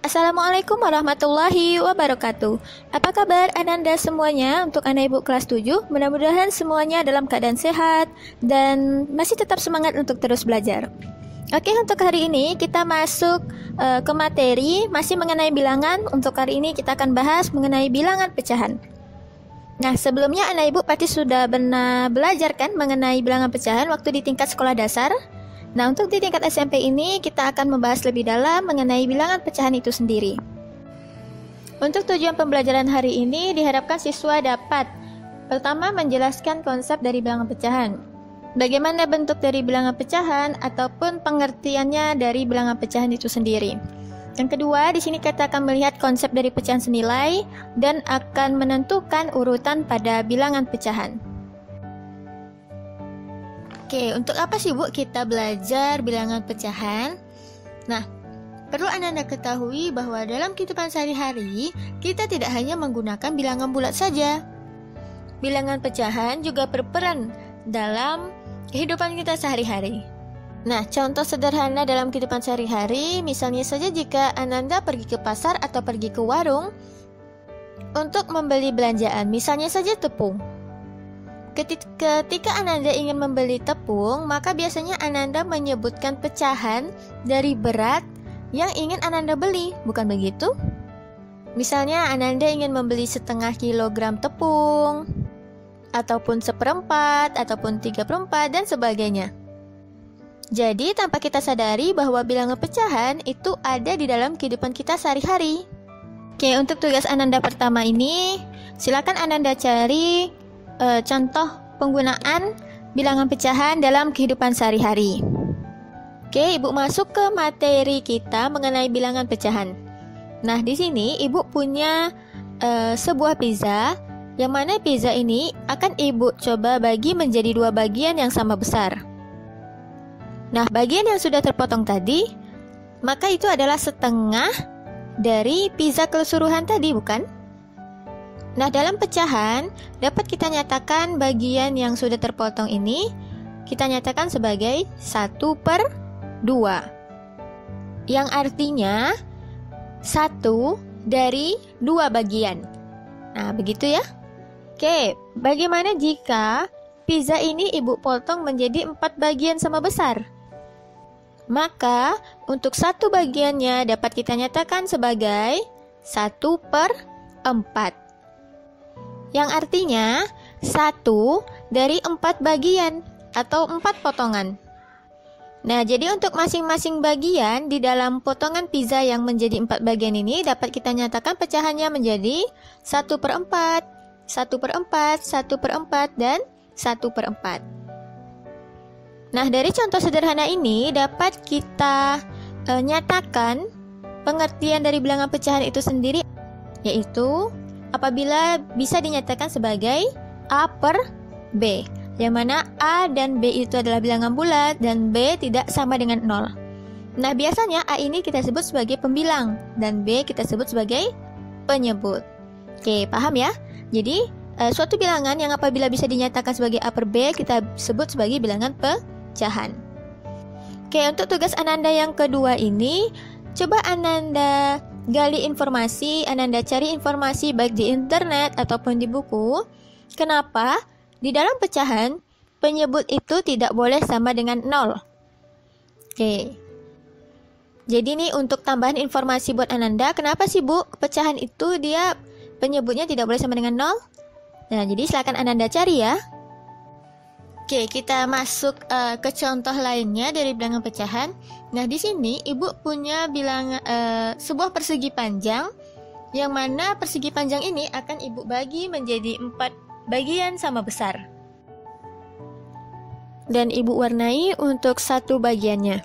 Assalamualaikum warahmatullahi wabarakatuh. Apa kabar Ananda semuanya? Untuk anak ibu kelas 7, mudah-mudahan semuanya dalam keadaan sehat dan masih tetap semangat untuk terus belajar. Oke, untuk hari ini kita masuk ke materi masih mengenai bilangan. Untuk hari ini kita akan bahas mengenai bilangan pecahan. Nah, sebelumnya anak ibu pasti sudah pernah belajar kan mengenai bilangan pecahan waktu di tingkat sekolah dasar. Nah, untuk di tingkat SMP ini kita akan membahas lebih dalam mengenai bilangan pecahan itu sendiri. Untuk tujuan pembelajaran hari ini diharapkan siswa dapat pertama menjelaskan konsep dari bilangan pecahan, bagaimana bentuk dari bilangan pecahan ataupun pengertiannya dari bilangan pecahan itu sendiri. Yang kedua, di sini kita akan melihat konsep dari pecahan senilai dan akan menentukan urutan pada bilangan pecahan. Oke, untuk apa sih Bu kita belajar bilangan pecahan? Nah, perlu Anda ketahui bahwa dalam kehidupan sehari-hari, kita tidak hanya menggunakan bilangan bulat saja. Bilangan pecahan juga berperan dalam kehidupan kita sehari-hari. Nah, contoh sederhana dalam kehidupan sehari-hari, misalnya saja jika Ananda pergi ke pasar atau pergi ke warung untuk membeli belanjaan, misalnya saja tepung. Ketika Ananda ingin membeli tepung, maka biasanya Ananda menyebutkan pecahan dari berat yang ingin Ananda beli, bukan begitu? Misalnya Ananda ingin membeli setengah kilogram tepung, ataupun seperempat, ataupun 3/4, dan sebagainya. Jadi tanpa kita sadari bahwa bilangan pecahan itu ada di dalam kehidupan kita sehari-hari. Oke, untuk tugas Ananda pertama ini, silakan Ananda cari contoh penggunaan bilangan pecahan dalam kehidupan sehari-hari. Oke, Ibu masuk ke materi kita mengenai bilangan pecahan. Nah, di sini Ibu punya sebuah pizza, yang mana pizza ini akan Ibu coba bagi menjadi 2 bagian yang sama besar. Nah, bagian yang sudah terpotong tadi, maka itu adalah setengah dari pizza keseluruhan tadi, bukan? Nah, dalam pecahan dapat kita nyatakan bagian yang sudah terpotong ini kita nyatakan sebagai 1/2, yang artinya 1 dari 2 bagian. Nah, begitu ya. Oke, bagaimana jika pizza ini Ibu potong menjadi 4 bagian sama besar? Maka untuk 1 bagiannya dapat kita nyatakan sebagai 1/4, yang artinya 1 dari 4 bagian atau 4 potongan. Nah, jadi untuk masing-masing bagian di dalam potongan pizza yang menjadi 4 bagian ini dapat kita nyatakan pecahannya menjadi 1/4, 1/4, 1/4, dan 1/4. Nah, dari contoh sederhana ini dapat kita nyatakan pengertian dari bilangan pecahan itu sendiri, yaitu apabila bisa dinyatakan sebagai A/B, yang mana A dan B itu adalah bilangan bulat dan B tidak sama dengan 0. Nah, biasanya A ini kita sebut sebagai pembilang dan B kita sebut sebagai penyebut. Oke, paham ya? Jadi, suatu bilangan yang apabila bisa dinyatakan sebagai A/B kita sebut sebagai bilangan pecahan. Oke, untuk tugas Ananda yang kedua ini, coba Ananda gali informasi, Ananda cari informasi baik di internet ataupun di buku. Kenapa di dalam pecahan penyebut itu tidak boleh sama dengan 0? Oke. Jadi ini untuk tambahan informasi buat Ananda, kenapa sih Bu pecahan itu dia penyebutnya tidak boleh sama dengan 0? Nah, jadi silakan Ananda cari ya. Oke, kita masuk ke contoh lainnya dari bilangan pecahan. Nah, di sini Ibu punya bilangan sebuah persegi panjang, yang mana persegi panjang ini akan Ibu bagi menjadi 4 bagian sama besar. Dan Ibu warnai untuk 1 bagiannya.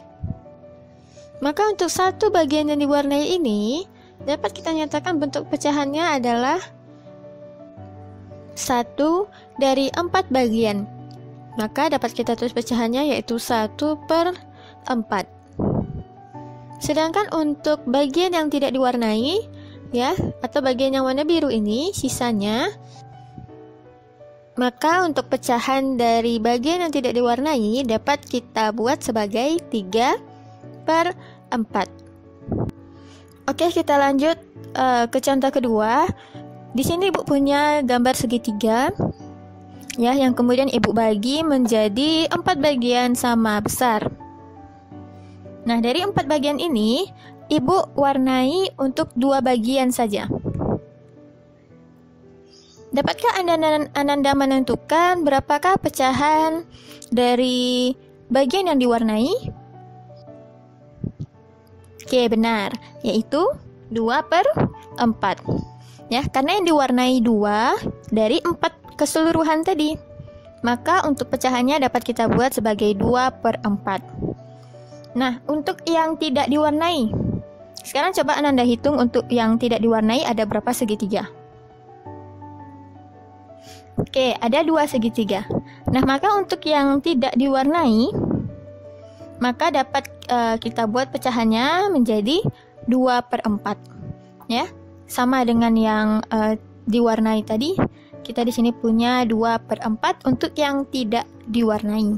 Maka untuk 1 bagian yang diwarnai ini dapat kita nyatakan bentuk pecahannya adalah 1 dari 4 bagian. Maka dapat kita tulis pecahannya yaitu 1/4. Sedangkan untuk bagian yang tidak diwarnai ya, atau bagian yang warna biru ini sisanya, maka untuk pecahan dari bagian yang tidak diwarnai dapat kita buat sebagai 3/4. Oke, kita lanjut ke contoh kedua. Di sini Ibu punya gambar segitiga, ya, yang kemudian Ibu bagi menjadi 4 bagian sama besar. Nah, dari 4 bagian ini, Ibu warnai untuk 2 bagian saja. Dapatkah Ananda menentukan berapakah pecahan dari bagian yang diwarnai? Oke, benar, yaitu 2/4. Ya, karena yang diwarnai 2 dari 4 keseluruhan tadi. Maka untuk pecahannya dapat kita buat sebagai 2/4. Nah, untuk yang tidak diwarnai, sekarang coba Ananda hitung untuk yang tidak diwarnai ada berapa segitiga. Oke, ada 2 segitiga. Nah, maka untuk yang tidak diwarnai, maka dapat kita buat pecahannya menjadi 2/4. Ya, sama dengan yang diwarnai tadi. Kita di sini punya 2/4 untuk yang tidak diwarnai.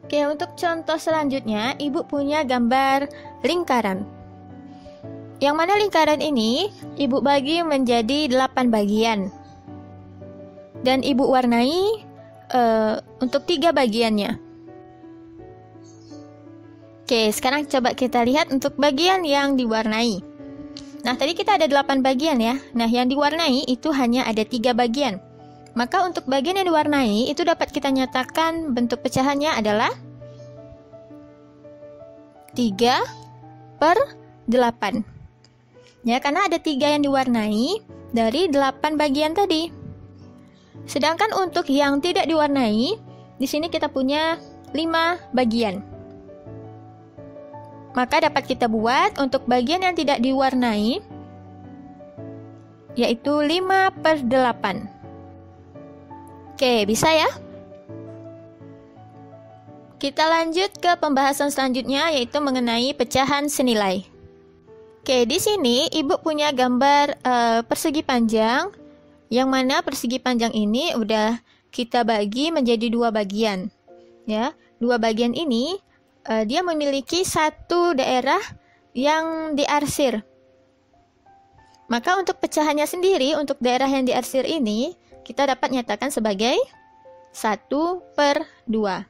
Oke, untuk contoh selanjutnya, Ibu punya gambar lingkaran. Yang mana lingkaran ini Ibu bagi menjadi 8 bagian. Dan Ibu warnai untuk 3 bagiannya. Oke, sekarang coba kita lihat untuk bagian yang diwarnai. Nah, tadi kita ada 8 bagian ya. Nah, yang diwarnai itu hanya ada 3 bagian. Maka untuk bagian yang diwarnai itu dapat kita nyatakan bentuk pecahannya adalah 3/8. Ya, karena ada 3 yang diwarnai dari 8 bagian tadi. Sedangkan untuk yang tidak diwarnai, di sini kita punya 5 bagian. Maka dapat kita buat untuk bagian yang tidak diwarnai, yaitu 5/8. Oke, bisa ya? Kita lanjut ke pembahasan selanjutnya, yaitu mengenai pecahan senilai. Oke, di sini Ibu punya gambar persegi panjang, yang mana persegi panjang ini udah kita bagi menjadi 2 bagian. Ya, 2 bagian ini dia memiliki satu daerah yang diarsir. Maka untuk pecahannya sendiri, untuk daerah yang diarsir ini, kita dapat nyatakan sebagai 1/2.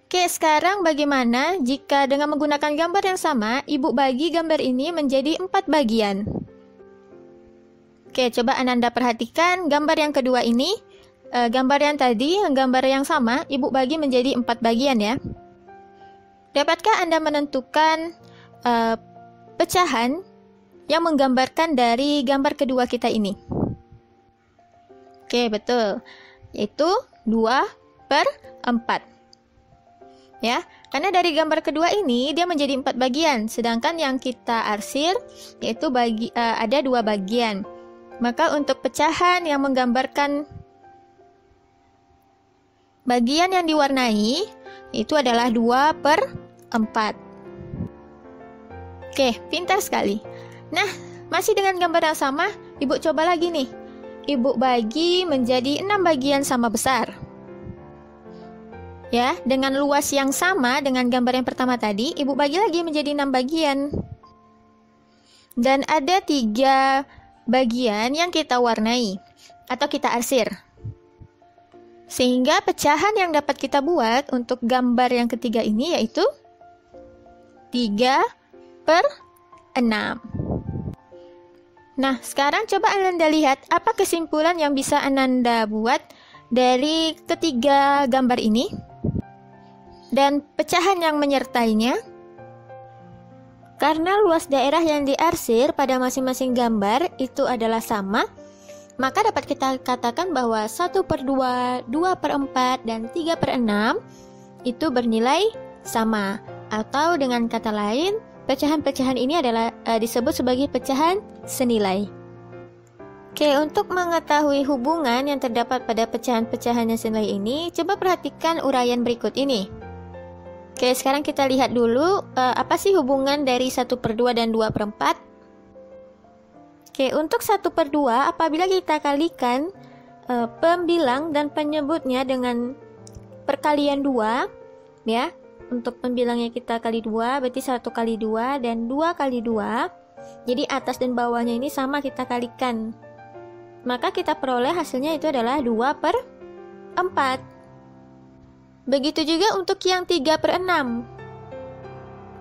Oke, sekarang bagaimana jika dengan menggunakan gambar yang sama, Ibu bagi gambar ini menjadi 4 bagian? Oke, coba Ananda perhatikan gambar yang kedua ini. Gambar yang tadi, gambar yang sama, Ibu bagi menjadi 4 bagian ya. Dapatkah Anda menentukan pecahan yang menggambarkan dari gambar kedua kita ini? Oke, betul. Yaitu 2/4. Ya, karena dari gambar kedua ini dia menjadi 4 bagian, sedangkan yang kita arsir yaitu ada 2 bagian. Maka untuk pecahan yang menggambarkan bagian yang diwarnai itu adalah 2/4. Oke, pintar sekali. Nah, masih dengan gambar yang sama, Ibu coba lagi nih. Ibu bagi menjadi 6 bagian sama besar. Ya, dengan luas yang sama dengan gambar yang pertama tadi, Ibu bagi lagi menjadi 6 bagian. Dan ada 3 bagian yang kita warnai atau kita arsir. Sehingga pecahan yang dapat kita buat untuk gambar yang ketiga ini yaitu 3/6. Nah, sekarang coba Ananda lihat apa kesimpulan yang bisa Ananda buat dari ketiga gambar ini dan pecahan yang menyertainya. Karena luas daerah yang diarsir pada masing-masing gambar itu adalah sama, maka dapat kita katakan bahwa 1/2, 2/4, dan 3/6 itu bernilai sama. Atau dengan kata lain, pecahan-pecahan ini adalah disebut sebagai pecahan senilai. Oke, untuk mengetahui hubungan yang terdapat pada pecahan-pecahan yang senilai ini, coba perhatikan uraian berikut ini. Oke, sekarang kita lihat dulu apa sih hubungan dari 1/2 dan 2/4. Oke, untuk 1/2 apabila kita kalikan pembilang dan penyebutnya dengan perkalian 2, ya, untuk pembilangnya kita kali 2, berarti 1 kali 2 dan 2 kali 2. Jadi atas dan bawahnya ini sama kita kalikan. Maka kita peroleh hasilnya itu adalah 2/4. Begitu juga untuk yang 3/6.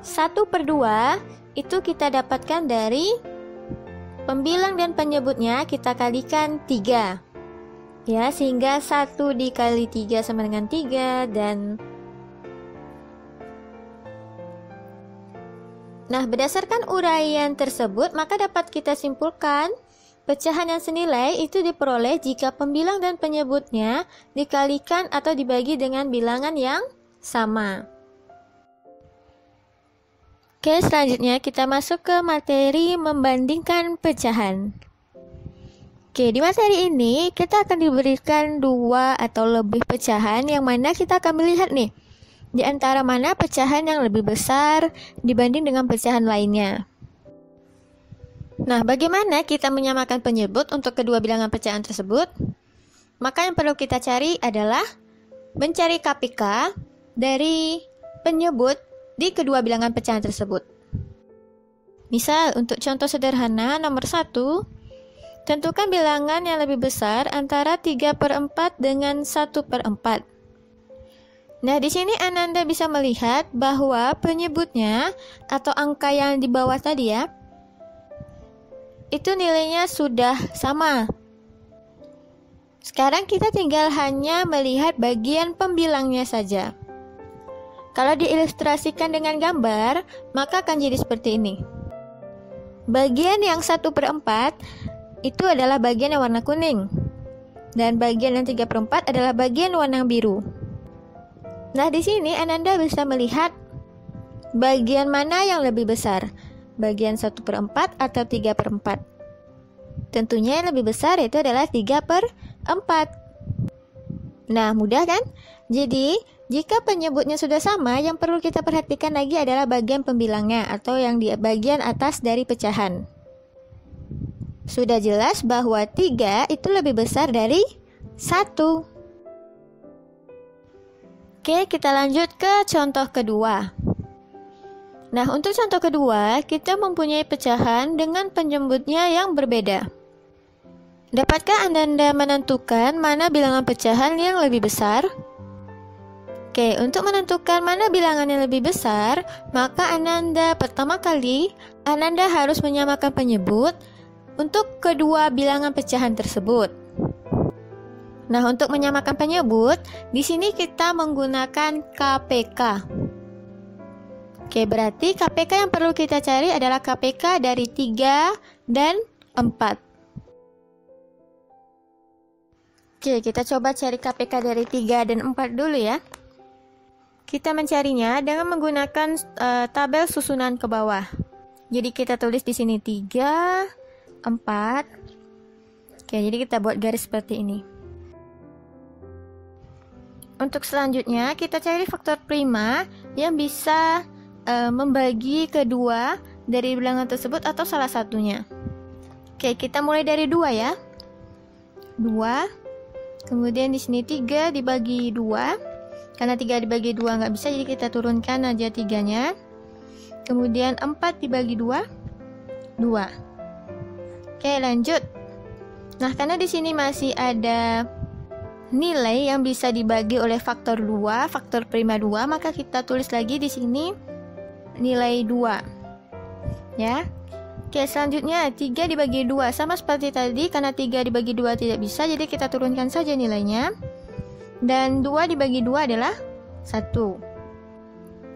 1/2 itu kita dapatkan dari pembilang dan penyebutnya kita kalikan 3. Ya, sehingga 1 dikali 3 sama dengan 3 dan nah, berdasarkan uraian tersebut, maka dapat kita simpulkan pecahan yang senilai itu diperoleh jika pembilang dan penyebutnya dikalikan atau dibagi dengan bilangan yang sama. Oke, selanjutnya kita masuk ke materi membandingkan pecahan. Oke, di materi ini kita akan diberikan 2 atau lebih pecahan yang mana kita akan melihat nih di antara mana pecahan yang lebih besar dibanding dengan pecahan lainnya. Nah, bagaimana kita menyamakan penyebut untuk kedua bilangan pecahan tersebut? Maka yang perlu kita cari adalah mencari KPK dari penyebut di kedua bilangan pecahan tersebut. Misal, untuk contoh sederhana nomor 1, tentukan bilangan yang lebih besar antara 3/4 dengan 1/4. Nah, di sini Ananda bisa melihat bahwa penyebutnya atau angka yang di bawah tadi ya, itu nilainya sudah sama. Sekarang kita tinggal hanya melihat bagian pembilangnya saja. Kalau diilustrasikan dengan gambar, maka akan jadi seperti ini. Bagian yang 1/4 itu adalah bagian yang warna kuning, dan bagian yang 3/4 adalah bagian warna biru. Nah, di sini Ananda bisa melihat bagian mana yang lebih besar, bagian 1/4 atau 3/4. Tentunya yang lebih besar itu adalah 3/4. Nah, mudah kan? Jadi, jika penyebutnya sudah sama, yang perlu kita perhatikan lagi adalah bagian pembilangnya atau yang di bagian atas dari pecahan. Sudah jelas bahwa 3 itu lebih besar dari 1. Oke, kita lanjut ke contoh kedua. Nah, untuk contoh kedua, kita mempunyai pecahan dengan penyebutnya yang berbeda. Dapatkah Anda menentukan mana bilangan pecahan yang lebih besar? Oke, untuk menentukan mana bilangan yang lebih besar, maka pertama kali Ananda harus menyamakan penyebut untuk kedua bilangan pecahan tersebut. Nah, untuk menyamakan penyebut, di sini kita menggunakan KPK. Oke, berarti KPK yang perlu kita cari adalah KPK dari 3 dan 4. Oke, kita coba cari KPK dari 3 dan 4 dulu ya. Kita mencarinya dengan menggunakan tabel susunan ke bawah. Jadi kita tulis di sini 3, 4. Oke, jadi kita buat garis seperti ini. Untuk selanjutnya, kita cari faktor prima yang bisa membagi kedua dari bilangan tersebut atau salah satunya. Oke, kita mulai dari 2 ya. 2. Kemudian di sini 3 dibagi 2. Karena 3 dibagi 2 nggak bisa, jadi kita turunkan aja 3-nya. Kemudian 4 dibagi 2. 2. Oke, lanjut. Nah, karena di sini masih ada nilai yang bisa dibagi oleh faktor 2, faktor prima 2, maka kita tulis lagi di sini nilai 2. Ya. Oke, selanjutnya 3 dibagi 2 sama seperti tadi, karena 3 dibagi 2 tidak bisa, jadi kita turunkan saja nilainya. Dan 2 dibagi 2 adalah 1.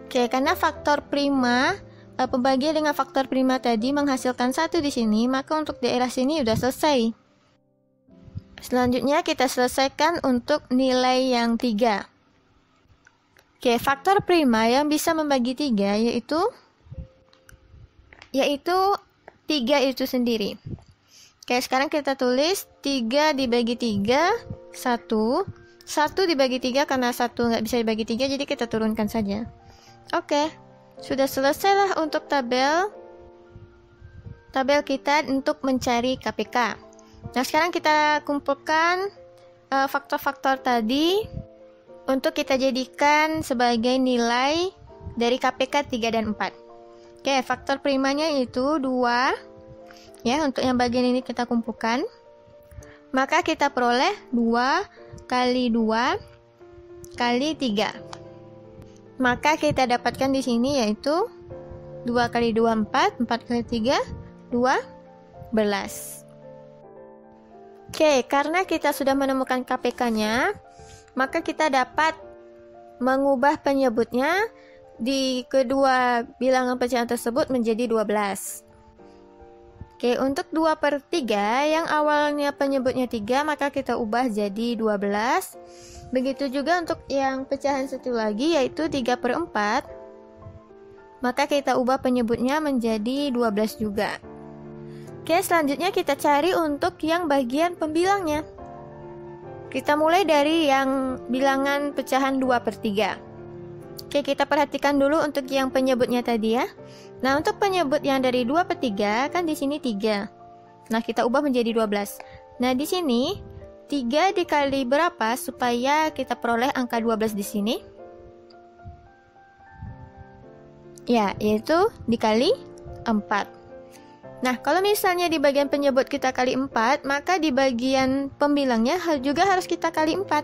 Oke, karena faktor prima pembagian dengan faktor prima tadi menghasilkan 1 di sini, maka untuk daerah sini sudah selesai. Selanjutnya kita selesaikan untuk nilai yang 3. Oke, faktor prima yang bisa membagi 3 yaitu 3 itu sendiri. Oke, sekarang kita tulis 3 dibagi 3, 1. 1 dibagi 3 karena 1 nggak bisa dibagi 3, jadi kita turunkan saja. Oke, sudah selesailah untuk tabel kita untuk mencari KPK. Nah, sekarang kita kumpulkan faktor-faktor tadi untuk kita jadikan sebagai nilai dari KPK 3 dan 4. Oke, faktor primanya itu 2. Ya, untuk yang bagian ini kita kumpulkan. Maka kita peroleh 2 kali 2 kali 3. Maka kita dapatkan di sini yaitu 2 kali 2 4, 4 kali 3 12. Oke, karena kita sudah menemukan KPK-nya, maka kita dapat mengubah penyebutnya di kedua bilangan pecahan tersebut menjadi 12. Oke, untuk 2/3 yang awalnya penyebutnya 3, maka kita ubah jadi 12. Begitu juga untuk yang pecahan satu lagi yaitu 3/4, maka kita ubah penyebutnya menjadi 12 juga. Oke, selanjutnya kita cari untuk yang bagian pembilangnya. Kita mulai dari yang bilangan pecahan 2/3. Oke, kita perhatikan dulu untuk yang penyebutnya tadi ya. Nah, untuk penyebut yang dari 2/3 kan di sini 3. Nah, kita ubah menjadi 12. Nah, di sini 3 dikali berapa supaya kita peroleh angka 12 di sini? Ya, yaitu dikali 4. Nah, kalau misalnya di bagian penyebut kita kali 4, maka di bagian pembilangnya juga harus kita kali 4.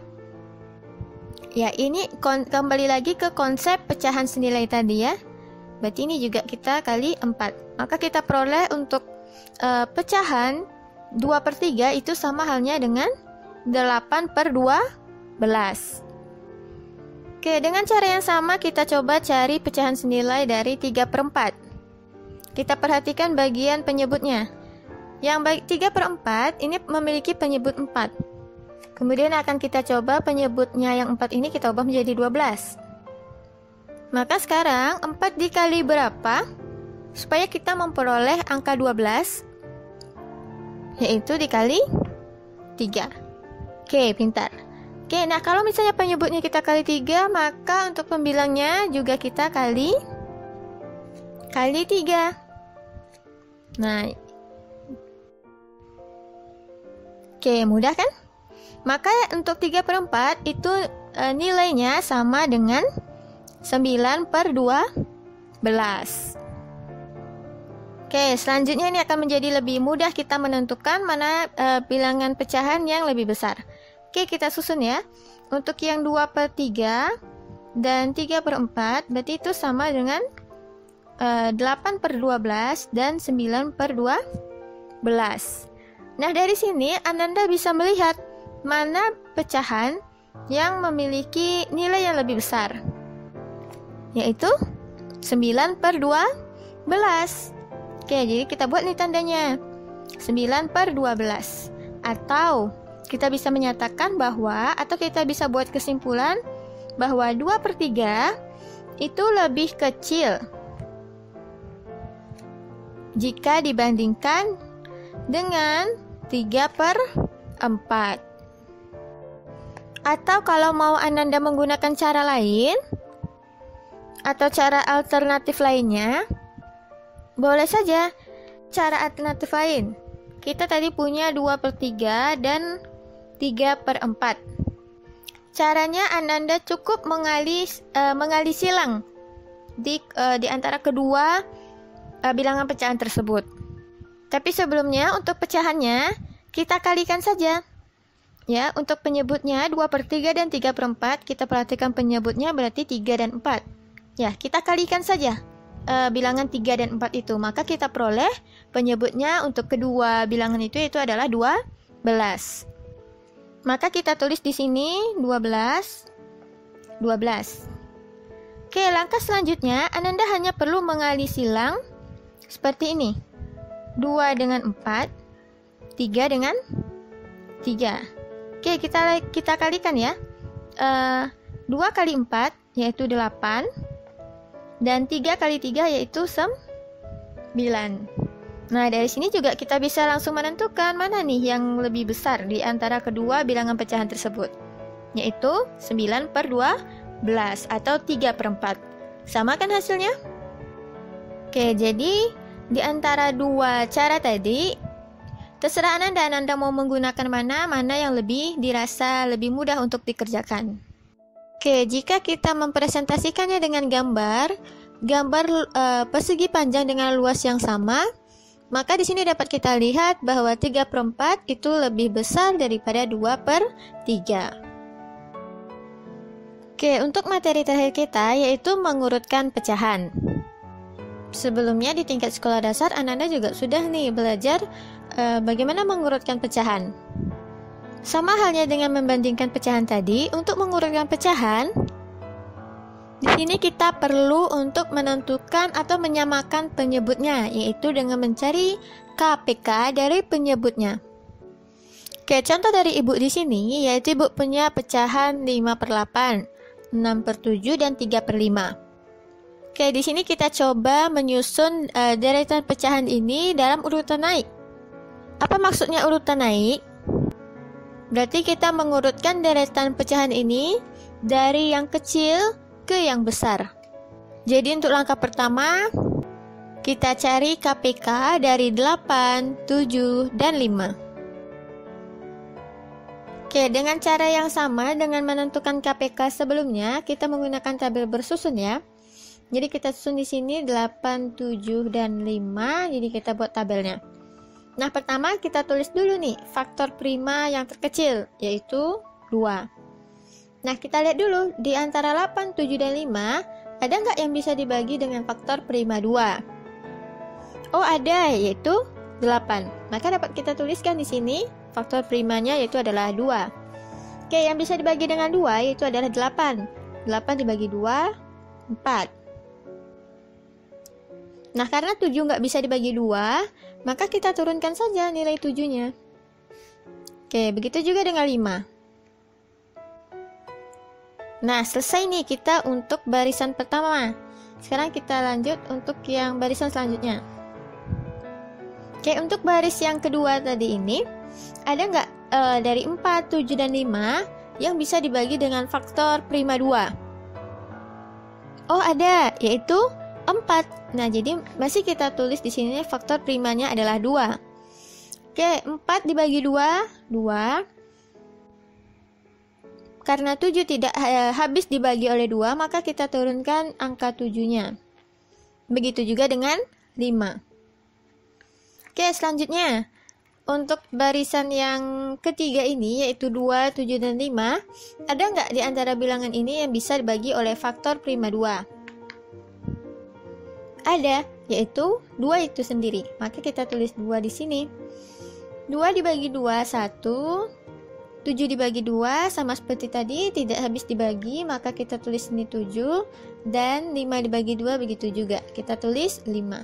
Ya, ini kembali lagi ke konsep pecahan senilai tadi ya. Berarti ini juga kita kali 4. Maka kita peroleh untuk pecahan 2/3 itu sama halnya dengan 8/12. Oke, dengan cara yang sama kita coba cari pecahan senilai dari 3/4. Kita perhatikan bagian penyebutnya. Yang 3/4 ini memiliki penyebut 4. Kemudian akan kita coba penyebutnya yang 4 ini kita ubah menjadi 12. Maka sekarang 4 dikali berapa supaya kita memperoleh angka 12? Yaitu dikali 3. Oke, pintar. Oke, nah kalau misalnya penyebutnya kita kali 3, maka untuk pembilangnya juga kita kali 3. Nah, oke, mudah kan? Maka untuk 3/4 itu nilainya sama dengan 9/12. Oke, selanjutnya ini akan menjadi lebih mudah kita menentukan mana bilangan pecahan yang lebih besar. Oke, kita susun ya. Untuk yang 2/3 dan 3/4 berarti itu sama dengan 8/12 dan 9/12. Nah, dari sini Ananda bisa melihat mana pecahan yang memiliki nilai yang lebih besar, yaitu 9/12. Oke, jadi kita buat nih tandanya 9/12. Atau kita bisa menyatakan bahwa, atau kita bisa buat kesimpulan bahwa 2/3 itu lebih kecil jika dibandingkan dengan 3/4. Atau kalau mau Ananda menggunakan cara lain atau cara alternatif lainnya, boleh saja cara alternatif lain. Kita tadi punya 2/3 dan 3/4. Caranya Ananda cukup mengali silang di antara kedua bilangan pecahan tersebut. Tapi sebelumnya untuk pecahannya kita kalikan saja. Ya, untuk penyebutnya 2/3 dan 3/4, kita perhatikan penyebutnya berarti 3 dan 4. Ya, kita kalikan saja bilangan 3 dan 4 itu. Maka kita peroleh penyebutnya untuk kedua bilangan itu adalah 12. Maka kita tulis di sini 12. Oke, langkah selanjutnya Ananda hanya perlu mengali silang seperti ini. 2 dengan 4, 3 dengan 3. Oke, kita kalikan ya. 2 kali 4 yaitu 8, dan 3 kali 3 yaitu 9. Nah, dari sini juga kita bisa langsung menentukan mana nih yang lebih besar di antara kedua bilangan pecahan tersebut, yaitu 9/12 atau 3/4. Sama kan hasilnya? Oke, jadi di antara dua cara tadi, terserah Ananda mau menggunakan mana yang lebih dirasa lebih mudah untuk dikerjakan. Oke, jika kita mempresentasikannya dengan gambar persegi panjang dengan luas yang sama, maka di sini dapat kita lihat bahwa 3/4 itu lebih besar daripada 2/3. Oke, untuk materi terakhir kita yaitu mengurutkan pecahan. Sebelumnya di tingkat sekolah dasar anak-anak juga sudah nih belajar bagaimana mengurutkan pecahan. Sama halnya dengan membandingkan pecahan tadi, untuk mengurutkan pecahan di sini kita perlu untuk menentukan atau menyamakan penyebutnya, yaitu dengan mencari KPK dari penyebutnya. Oke, contoh dari ibu di sini yaitu ibu punya pecahan 5/8, 6/7 dan 3/5. Oke, di sini kita coba menyusun deretan pecahan ini dalam urutan naik. Apa maksudnya urutan naik? Berarti kita mengurutkan deretan pecahan ini dari yang kecil ke yang besar. Jadi untuk langkah pertama, kita cari KPK dari 8, 7, dan 5. Oke, dengan cara yang sama dengan menentukan KPK sebelumnya, kita menggunakan tabel bersusun ya. Jadi kita susun di sini 8, 7, dan 5. Jadi kita buat tabelnya. Nah, pertama kita tulis dulu nih faktor prima yang terkecil, yaitu 2. Nah, kita lihat dulu, di antara 8, 7, dan 5, ada nggak yang bisa dibagi dengan faktor prima 2? Oh, ada, yaitu 8. Maka dapat kita tuliskan di sini, faktor primanya yaitu adalah 2. Oke, yang bisa dibagi dengan 2 yaitu adalah 8. 8 dibagi 2, 4. Nah, karena 7 nggak bisa dibagi 2, maka kita turunkan saja nilai 7-nya. Oke, begitu juga dengan 5. Nah, selesai nih kita untuk barisan pertama. Sekarang kita lanjut untuk yang barisan selanjutnya. Oke, untuk baris yang kedua tadi ini, ada nggak dari 4, 7, dan 5 yang bisa dibagi dengan faktor prima 2? Oh, ada, yaitu 4. Nah, jadi masih kita tulis di sini faktor primanya adalah 2. Oke, 4 dibagi 2, 2. Karena 7 tidak habis dibagi oleh 2, maka kita turunkan angka 7-nya. Begitu juga dengan 5. Oke, selanjutnya. Untuk barisan yang ketiga ini, yaitu 2, 7, dan 5, ada nggak di antara bilangan ini yang bisa dibagi oleh faktor prima 2? Ada, yaitu 2 itu sendiri. Maka kita tulis 2 di sini. 2 dibagi 2, 1. 7 dibagi 2 sama seperti tadi, tidak habis dibagi, maka kita tulis ini 7, dan 5 dibagi 2 begitu juga, kita tulis 5.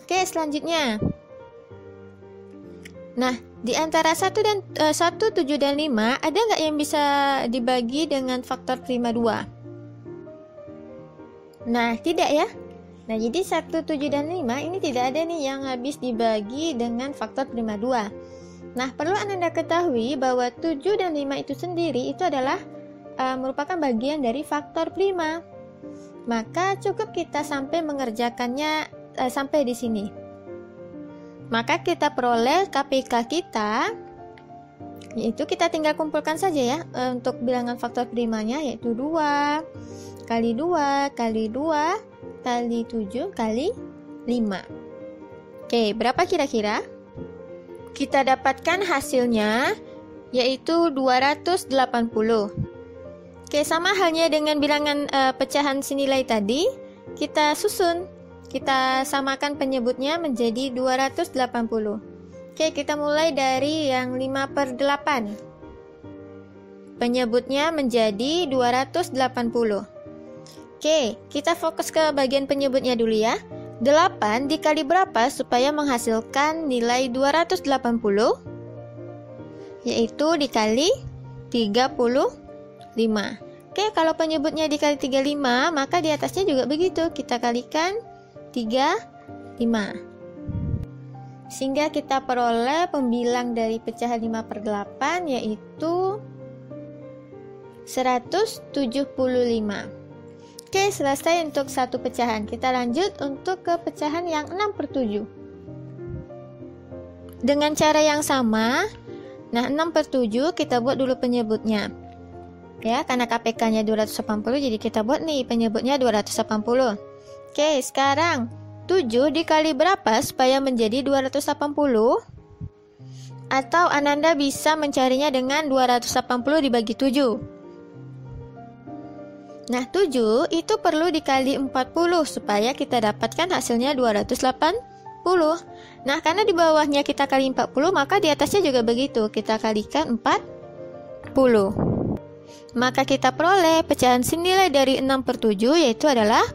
Oke, selanjutnya. Nah, di antara 1, 7, dan 5, ada nggak yang bisa dibagi dengan faktor prima 2? Nah, tidak ya. Nah, jadi 1, 7, dan 5 ini tidak ada nih yang habis dibagi dengan faktor prima 2. Nah, perlu Anda ketahui bahwa 7 dan 5 itu sendiri itu adalah merupakan bagian dari faktor prima. Maka cukup kita sampai mengerjakannya sampai di sini. Maka kita peroleh KPK kita, yaitu kita tinggal kumpulkan saja ya untuk bilangan faktor primanya, yaitu 2 kali 2 kali 2 kali 7 kali 5. Oke, berapa kira-kira? Kita dapatkan hasilnya yaitu 280. Oke, sama halnya dengan bilangan pecahan senilai tadi, kita susun. Kita samakan penyebutnya menjadi 280. Oke, kita mulai dari yang 5/8. Penyebutnya menjadi 280. Oke, kita fokus ke bagian penyebutnya dulu ya. 8 dikali berapa supaya menghasilkan nilai 280? Yaitu dikali 35. Oke, kalau penyebutnya dikali 35, maka di atasnya juga begitu. Kita kalikan 35. Sehingga kita peroleh pembilang dari pecahan 5/8 yaitu 175. Oke, selesai untuk satu pecahan. Kita lanjut untuk ke pecahan yang 6/7. Dengan cara yang sama, nah 6/7 kita buat dulu penyebutnya. Ya, karena KPK-nya 280, jadi kita buat nih penyebutnya 280. Oke, sekarang 7 dikali berapa supaya menjadi 280? Atau Ananda bisa mencarinya dengan 280 dibagi 7. Nah, 7 itu perlu dikali 40 supaya kita dapatkan hasilnya 280. Nah, karena di bawahnya kita kali 40, maka di atasnya juga begitu. Kita kalikan 40. Maka kita peroleh pecahan senilai dari 6/7, yaitu adalah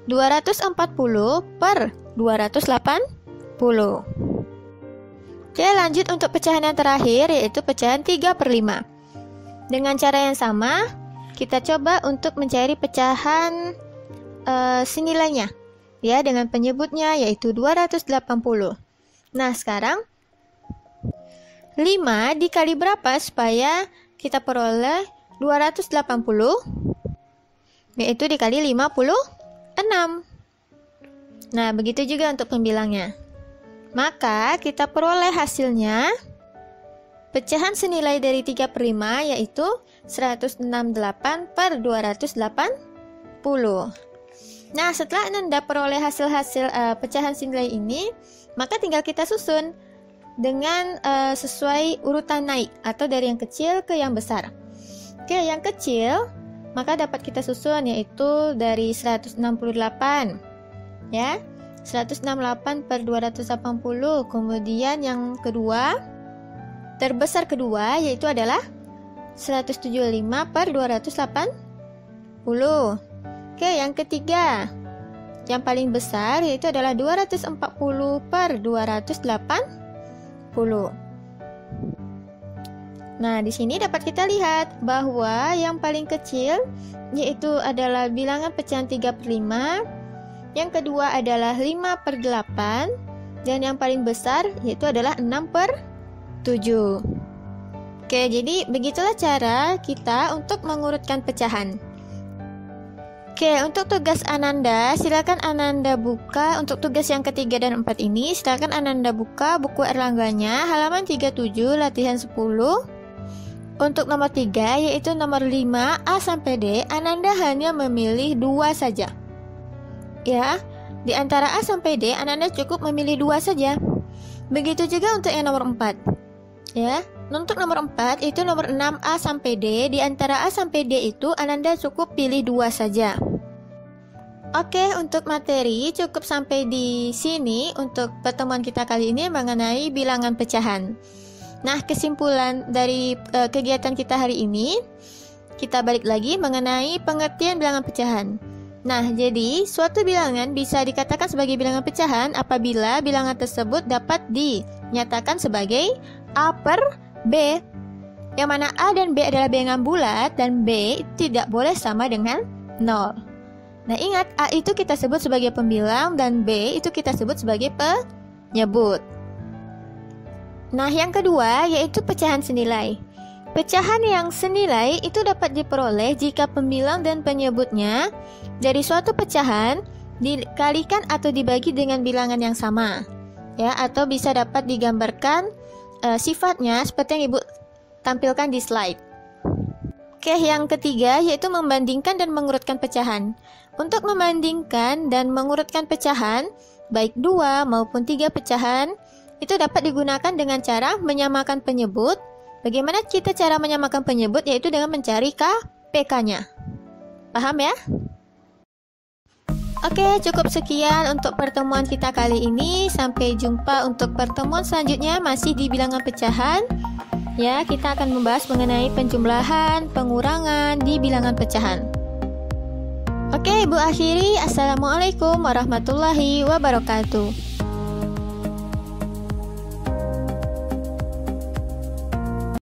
240 per 280. Oke, lanjut untuk pecahan yang terakhir, yaitu pecahan 3/5. Dengan cara yang sama, kita coba untuk mencari pecahan senilainya, ya, dengan penyebutnya yaitu 280. Nah, sekarang 5 dikali berapa supaya kita peroleh 280? Yaitu dikali 56. Nah, begitu juga untuk pembilangnya. Maka kita peroleh hasilnya pecahan senilai dari 3/5 yaitu 168 per 280. Nah, setelah Ananda peroleh hasil-hasil pecahan senilai ini, maka tinggal kita susun dengan sesuai urutan naik atau dari yang kecil ke yang besar. Oke, yang kecil maka dapat kita susun yaitu dari 168. Ya. 168 per 280. Kemudian yang kedua, terbesar kedua yaitu adalah 175 per 280. Oke, yang ketiga, yang paling besar yaitu adalah 240 per 280. Nah, di sini dapat kita lihat bahwa yang paling kecil yaitu adalah bilangan pecahan 3/5, yang kedua adalah 5/8, dan yang paling besar yaitu adalah 6/7. Oke, jadi begitulah cara kita untuk mengurutkan pecahan. Oke, untuk tugas Ananda, silakan Ananda buka untuk tugas yang ketiga dan 4 ini, silakan Ananda buka buku Erlangganya halaman 37 latihan 10. Untuk nomor 3 yaitu nomor 5 A sampai D, Ananda hanya memilih 2 saja. Ya, di antara A sampai D Ananda cukup memilih 2 saja. Begitu juga untuk yang nomor 4. Ya, untuk nomor 4 itu nomor 6 A sampai D, di antara A sampai D itu Ananda cukup pilih 2 saja. Oke, untuk materi cukup sampai di sini untuk pertemuan kita kali ini mengenai bilangan pecahan. Nah, kesimpulan dari kegiatan kita hari ini, kita balik lagi mengenai pengertian bilangan pecahan. Nah, jadi suatu bilangan bisa dikatakan sebagai bilangan pecahan apabila bilangan tersebut dapat dinyatakan sebagai A per B, yang mana A dan B adalah bilangan bulat dan B tidak boleh sama dengan 0. Nah, ingat, A itu kita sebut sebagai pembilang dan B itu kita sebut sebagai penyebut. Nah, yang kedua yaitu pecahan senilai. Pecahan yang senilai itu dapat diperoleh jika pembilang dan penyebutnya dari suatu pecahan dikalikan atau dibagi dengan bilangan yang sama. Ya, atau bisa dapat digambarkan sifatnya seperti yang Ibu tampilkan di slide. Oke, yang ketiga yaitu membandingkan dan mengurutkan pecahan. Untuk membandingkan dan mengurutkan pecahan, baik 2 maupun 3 pecahan, itu dapat digunakan dengan cara menyamakan penyebut. Bagaimana kita cara menyamakan penyebut? Yaitu dengan mencari KPK-nya. Paham ya? Oke, cukup sekian untuk pertemuan kita kali ini. Sampai jumpa untuk pertemuan selanjutnya masih di bilangan pecahan. Ya, kita akan membahas mengenai penjumlahan, pengurangan di bilangan pecahan. Oke, Ibu akhiri. Assalamualaikum warahmatullahi wabarakatuh.